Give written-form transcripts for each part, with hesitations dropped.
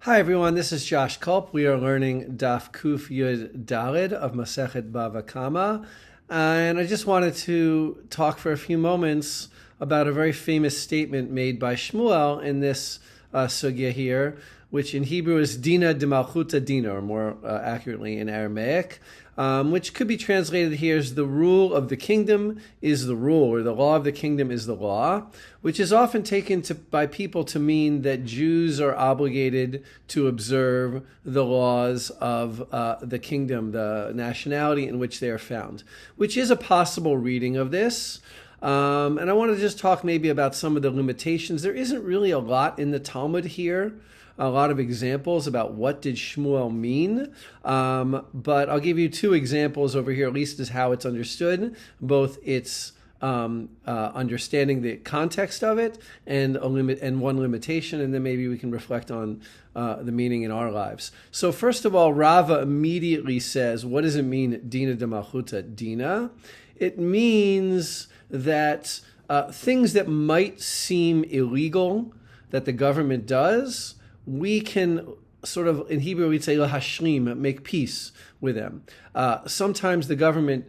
Hi everyone, this is Josh Culp. We are learning Daf Kuf Yud Dalid of Masechet Bava Kamma, and I just wanted to talk for a few moments about a very famous statement made by Shmuel in this sugya here, which in Hebrew is Dina de Malchuta Dina, or more accurately in Aramaic, which could be translated here as the rule of the kingdom is the rule, or the law of the kingdom is the law, which is often taken by people to mean that Jews are obligated to observe the laws of the kingdom, the nationality in which they are found, which is a possible reading of this. And I want to just talk maybe about some of the limitations. There isn't really a lot in the Talmud here, a lot of examples about what did Shmuel mean, but I'll give you two examples over here, at least as how it's understood, both its understanding the context of it and one limitation, and then maybe we can reflect on the meaning in our lives. So first of all, Rava immediately says, what does it mean, Dina de Malchuta Dina? It means that things that might seem illegal that the government does, we can sort of, in Hebrew we'd say lahashlim, make peace with them. Sometimes the government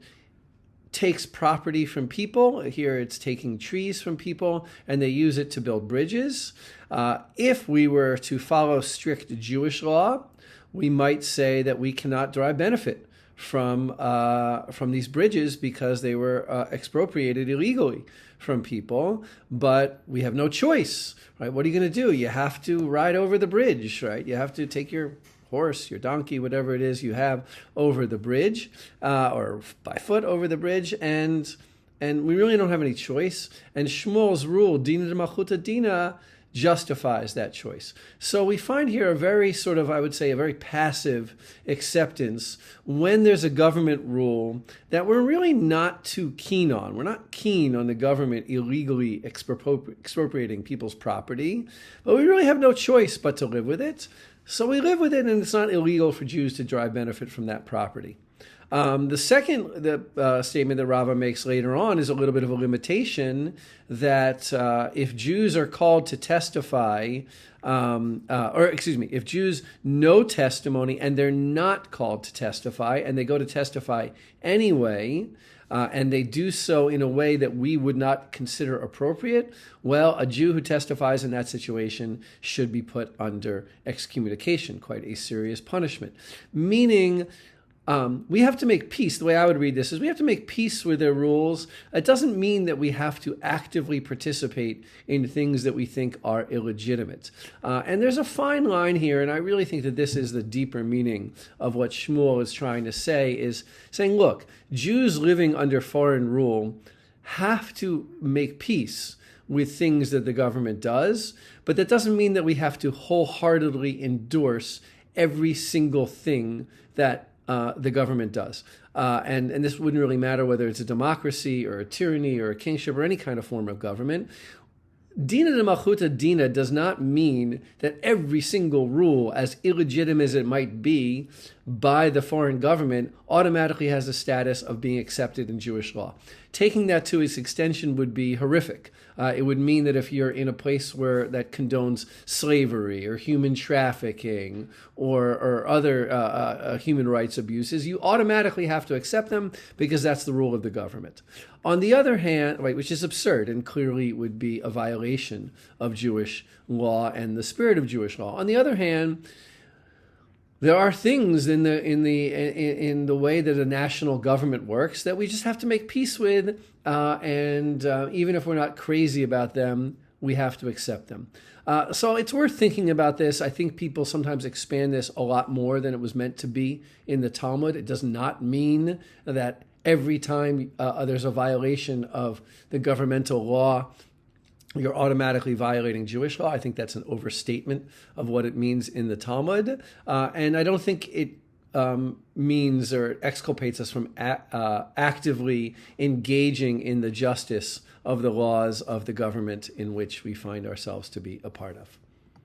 takes property from people. Here it's taking trees from people, and they use it to build bridges. If we were to follow strict Jewish law, we might say that we cannot derive benefit from these bridges because they were expropriated illegally from people, but we have no choice, right? What are you going to do? You have to ride over the bridge, right? You have to take your horse, your donkey, whatever it is you have over the bridge, or by foot over the bridge, and we really don't have any choice. And Shmuel's rule, Dina de Malchuta Dina, justifies that choice. So we find here a very sort of, I would say, a very passive acceptance when there's a government rule that we're really not too keen on. We're not keen on the government illegally expropriating people's property, but we really have no choice but to live with it. So we live with it, and it's not illegal for Jews to derive benefit from that property. The second statement that Rava makes later on is a little bit of a limitation that if Jews are called to testify, if Jews know testimony and they're not called to testify and they go to testify anyway, and they do so in a way that we would not consider appropriate, well, a Jew who testifies in that situation should be put under excommunication, quite a serious punishment. Meaning, we have to make peace. The way I would read this is we have to make peace with their rules. It doesn't mean that we have to actively participate in things that we think are illegitimate. And there's a fine line here, and I really think that this is the deeper meaning of what Shmuel is trying to say, is saying, look, Jews living under foreign rule have to make peace with things that the government does, but that doesn't mean that we have to wholeheartedly endorse every single thing that the government does. And this wouldn't really matter whether it's a democracy or a tyranny or a kingship or any kind of form of government. Dina de Malchuta Dina does not mean that every single rule, as illegitimate as it might be by the foreign government, automatically has the status of being accepted in Jewish law. Taking that to its extension would be horrific. It would mean that if you're in a place where that condones slavery or human trafficking or other human rights abuses, you automatically have to accept them because that's the rule of the government. On the other hand, right, which is absurd and clearly would be a violation of Jewish law and the spirit of Jewish law. On the other hand, there are things in the way that a national government works that we just have to make peace with, and even if we're not crazy about them, we have to accept them. So it's worth thinking about this. I think people sometimes expand this a lot more than it was meant to be in the Talmud. It does not mean that every time there's a violation of the governmental law, you're automatically violating Jewish law. I think that's an overstatement of what it means in the Talmud. And I don't think it means or exculpates us from actively engaging in the justice of the laws of the government in which we find ourselves to be a part of.